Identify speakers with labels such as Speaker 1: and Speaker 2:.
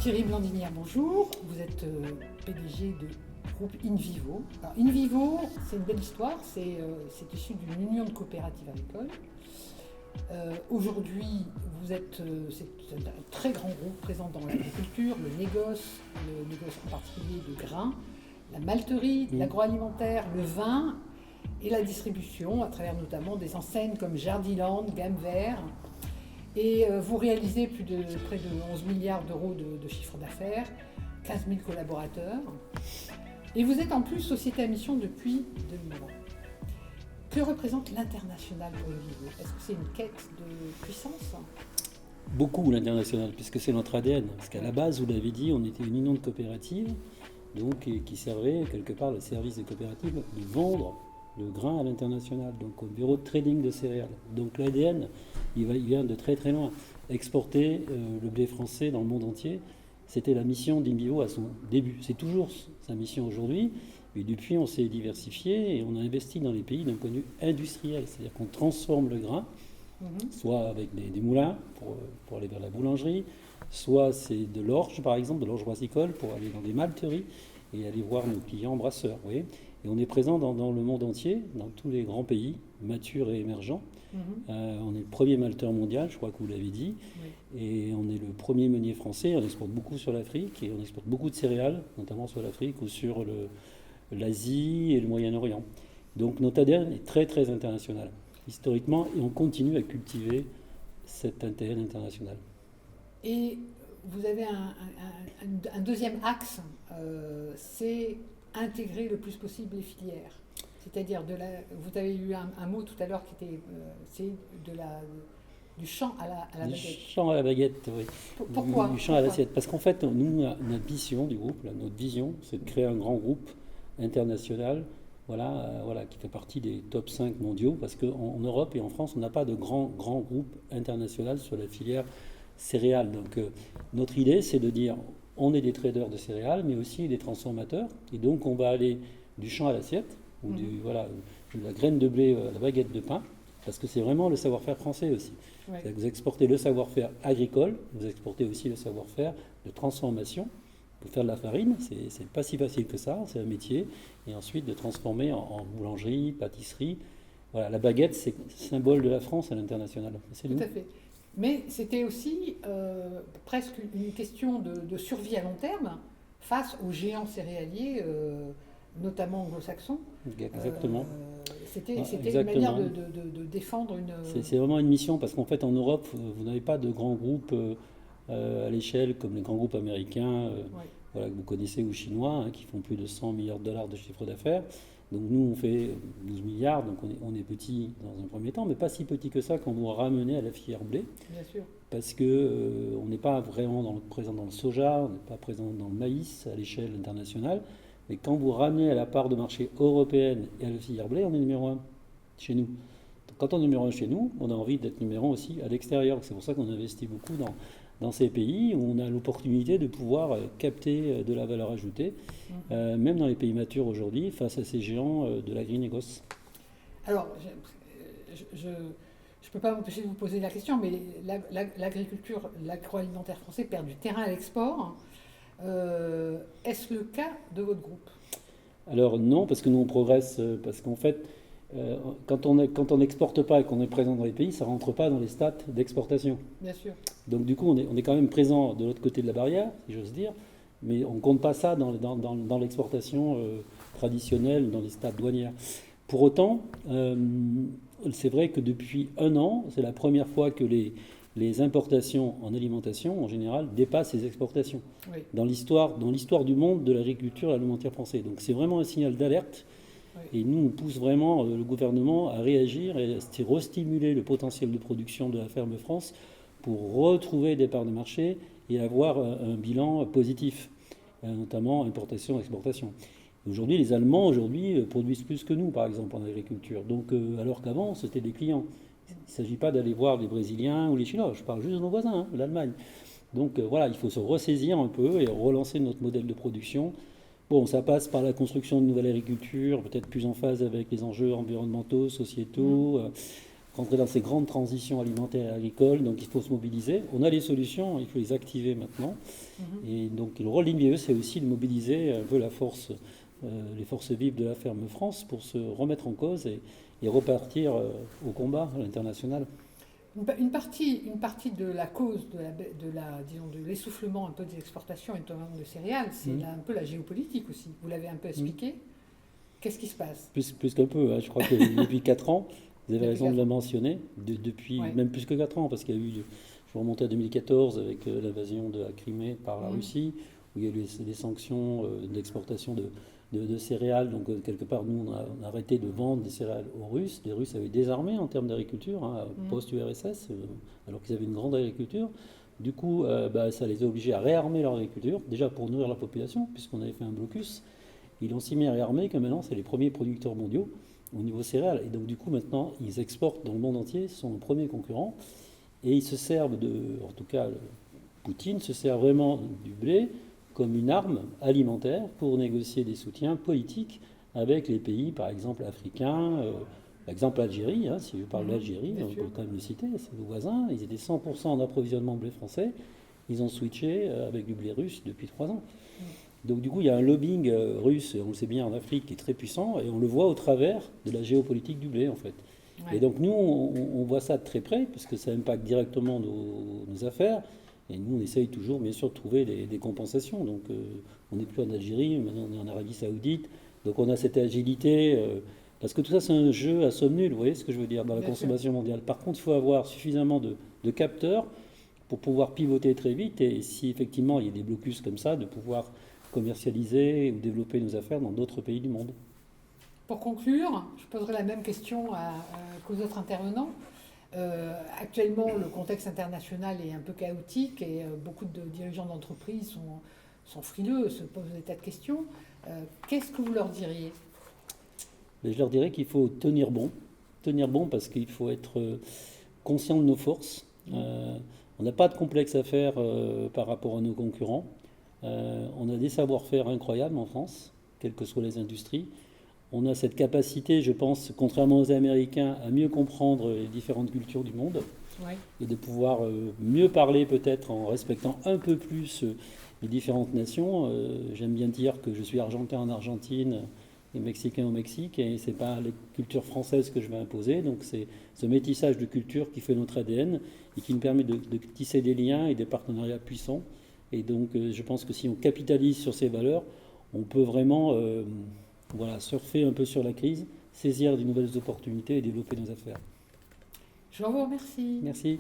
Speaker 1: Thierry Blandinière, bonjour. Vous êtes PDG de groupe InVivo. Alors, InVivo, c'est une belle histoire, c'est issu d'une union de coopératives agricoles. Aujourd'hui, c'est un très grand groupe présent dans l'agriculture, le négoce en particulier de grains, la malterie, l'agroalimentaire, le vin et la distribution, à travers notamment des enseignes comme Jardiland, Gamme Vert. Et vous réalisez près de 11 milliards d'euros de chiffre d'affaires, 15 000 collaborateurs. Et vous êtes en plus société à mission depuis 2020. Que représente l'international pour InVivo ? Est-ce que c'est une quête de puissance ?
Speaker 2: Beaucoup l'international, puisque c'est notre ADN. Parce qu'à la base, vous l'avez dit, on était une union de coopératives, donc qui servait quelque part le service des coopératives de vendre le grain à l'international, donc au bureau de trading de céréales. Donc l'ADN, il vient de très très loin. Exporter le blé français dans le monde entier, c'était la mission d'InVivo à son début. C'est toujours sa mission aujourd'hui, mais depuis on s'est diversifié et on a investi dans les pays d'un point de vue industriel, c'est-à-dire qu'on transforme le grain, soit avec des moulins pour aller vers la boulangerie, soit c'est de l'orge par exemple, de l'orge brassicole pour aller dans des malteries et aller voir nos clients brasseurs. Vous voyez, et on est présent dans le monde entier, dans tous les grands pays matures et émergents. On est le premier malteur mondial, je crois que vous l'avez dit, et on est le premier meunier français. On exporte beaucoup sur l'Afrique et on exporte beaucoup de céréales, notamment sur l'Afrique ou sur l'Asie et le Moyen-Orient. Donc notre ADN est très très international, historiquement, et on continue à cultiver cet ADN international.
Speaker 1: Et vous avez un deuxième axe, c'est intégrer le plus possible les filières. C'est-à-dire, vous avez eu un mot tout à l'heure qui était, c'est du champ à la baguette.
Speaker 2: Du champ à la baguette, oui.
Speaker 1: Pourquoi ?
Speaker 2: Du champ à l'assiette. Parce qu'en fait, nous, notre vision du groupe, notre vision, c'est de créer un grand groupe international, qui fait partie des top 5 mondiaux, parce qu'en Europe et en France, on n'a pas de grand groupe international sur la filière céréales. Donc, notre idée, c'est de dire, on est des traders de céréales, mais aussi des transformateurs, et donc on va aller du champ à l'assiette, ou de la graine de blé à la baguette de pain, parce que c'est vraiment le savoir-faire français aussi. Ouais. Vous exportez le savoir-faire agricole, vous exportez aussi le savoir-faire de transformation. Pour faire de la farine, c'est pas si facile que ça, c'est un métier. Et ensuite de transformer en boulangerie, pâtisserie. Voilà, la baguette, c'est symbole de la France à l'international. C'est
Speaker 1: Tout à fait. Mais c'était aussi presque une question de survie à long terme face aux géants céréaliers, notamment anglo-saxons.
Speaker 2: Exactement.
Speaker 1: C'était une manière de défendre une...
Speaker 2: C'est vraiment une mission, parce qu'en fait, en Europe, vous n'avez pas de grands groupes à l'échelle comme les grands groupes américains, que vous connaissez, ou chinois, qui font plus de 100 milliards de dollars de chiffre d'affaires. Donc nous, on fait 12 milliards, donc on est petit dans un premier temps, mais pas si petit que ça quand vous ramenez à la filière blé.
Speaker 1: Bien sûr.
Speaker 2: Parce qu'on n'est pas vraiment présent dans le soja, on n'est pas présent dans le maïs à l'échelle internationale. Mais quand vous ramenez à la part de marché européenne et à la filière blé, on est numéro 1 chez nous. Donc, quand on est numéro 1 chez nous, on a envie d'être numéro 1 aussi à l'extérieur. C'est pour ça qu'on investit beaucoup dans ces pays où on a l'opportunité de pouvoir capter de la valeur ajoutée, même dans les pays matures aujourd'hui, face à ces géants de l'agri-négoce.
Speaker 1: Alors, je ne peux pas m'empêcher de vous poser la question, mais l'agriculture, l'agroalimentaire français perd du terrain à l'export. Est-ce le cas de votre groupe ?
Speaker 2: Alors non, parce que nous on progresse, parce qu'en fait, quand on n'exporte pas et qu'on est présent dans les pays, ça ne rentre pas dans les stats d'exportation.
Speaker 1: Bien sûr.
Speaker 2: Donc du coup, on est quand même présent de l'autre côté de la barrière, si j'ose dire, mais on ne compte pas ça dans l'exportation traditionnelle, dans les stats douanières. Pour autant, c'est vrai que depuis 1 an, c'est la première fois que les importations en alimentation, en général, dépassent les exportations. Oui. Dans l'histoire du monde de l'agriculture et l'alimentaire français. Donc c'est vraiment un signal d'alerte. Oui. Et nous, on pousse vraiment le gouvernement à réagir et à restimuler le potentiel de production de la ferme France pour retrouver des parts de marché et avoir un bilan positif, notamment importation et exportation. Aujourd'hui, les Allemands produisent plus que nous, par exemple, en agriculture. Donc, alors qu'avant, c'était des clients. Il ne s'agit pas d'aller voir les Brésiliens ou les Chinois, je parle juste de nos voisins, l'Allemagne. Donc il faut se ressaisir un peu et relancer notre modèle de production. Bon, ça passe par la construction de nouvelles agricultures, peut-être plus en phase avec les enjeux environnementaux, sociétaux, rentrer dans ces grandes transitions alimentaires et agricoles, donc il faut se mobiliser. On a les solutions, il faut les activer maintenant. Et donc le rôle d'INBE, c'est aussi de mobiliser un peu la force, les forces vives de la ferme France pour se remettre en cause et repartir au combat à l'international.
Speaker 1: Une partie de la cause disons, de l'essoufflement un peu des exportations, et notamment de céréales, c'est un peu la géopolitique aussi. Vous l'avez un peu expliqué. Qu'est-ce qui se passe?
Speaker 2: Plus qu'un peu, hein. Je crois que depuis 4 ans, vous avez raison de le mentionner, depuis même plus que 4 ans, parce qu'il y a eu, je remontais à 2014 avec l'invasion de la Crimée par la Russie, où il y a eu des sanctions d'exportation de céréales. Donc quelque part, nous, on a arrêté de vendre des céréales aux Russes. Les Russes avaient désarmé en termes d'agriculture, hein, post-URSS, alors qu'ils avaient une grande agriculture. Du coup, ça les a obligés à réarmer leur agriculture, déjà pour nourrir la population, puisqu'on avait fait un blocus. Ils l'ont si bien réarmé que maintenant, c'est les premiers producteurs mondiaux au niveau céréales. Et donc, du coup, maintenant, ils exportent dans le monde entier, ce sont nos premiers concurrents. Et ils se servent en tout cas, Poutine se sert vraiment du blé comme une arme alimentaire pour négocier des soutiens politiques avec les pays, par exemple, africains. Par exemple, l'Algérie, hein, si je parle d'Algérie, on peut quand même le citer, c'est nos voisins. Ils étaient 100% en approvisionnement blé français. Ils ont switché avec du blé russe depuis 3 ans. Donc du coup, il y a un lobbying russe, on le sait bien en Afrique, qui est très puissant, et on le voit au travers de la géopolitique du blé, en fait. Ouais. Et donc nous, on voit ça de très près, parce que ça impacte directement nos affaires, et nous, on essaye toujours, bien sûr, de trouver des compensations. Donc on n'est plus en Algérie, maintenant on est en Arabie Saoudite, donc on a cette agilité, parce que tout ça, c'est un jeu à somme nulle, vous voyez ce que je veux dire, dans la consommation mondiale. Par contre, il faut avoir suffisamment de capteurs pour pouvoir pivoter très vite, et si effectivement il y a des blocus comme ça, de pouvoir commercialiser ou développer nos affaires dans d'autres pays du monde.
Speaker 1: Pour conclure, je poserai la même question qu'aux autres intervenants. Actuellement, le contexte international est un peu chaotique et beaucoup de dirigeants d'entreprises sont frileux, se posent des tas de questions. Qu'est-ce que vous leur diriez?
Speaker 2: Je leur dirais qu'il faut tenir bon parce qu'il faut être conscient de nos forces. On n'a pas de complexe à faire par rapport à nos concurrents. On a des savoir-faire incroyables en France, quelles que soient les industries. On a cette capacité, je pense, contrairement aux Américains, à mieux comprendre les différentes cultures du monde et de pouvoir mieux parler peut-être en respectant un peu plus les différentes nations. J'aime bien dire que je suis argentin en Argentine et mexicain au Mexique, et ce n'est pas les cultures françaises que je vais imposer. Donc c'est ce métissage de cultures qui fait notre ADN et qui nous permet de tisser des liens et des partenariats puissants. Et donc, je pense que si on capitalise sur ces valeurs, on peut vraiment surfer un peu sur la crise, saisir de nouvelles opportunités et développer nos affaires.
Speaker 1: Je vous remercie.
Speaker 2: Merci.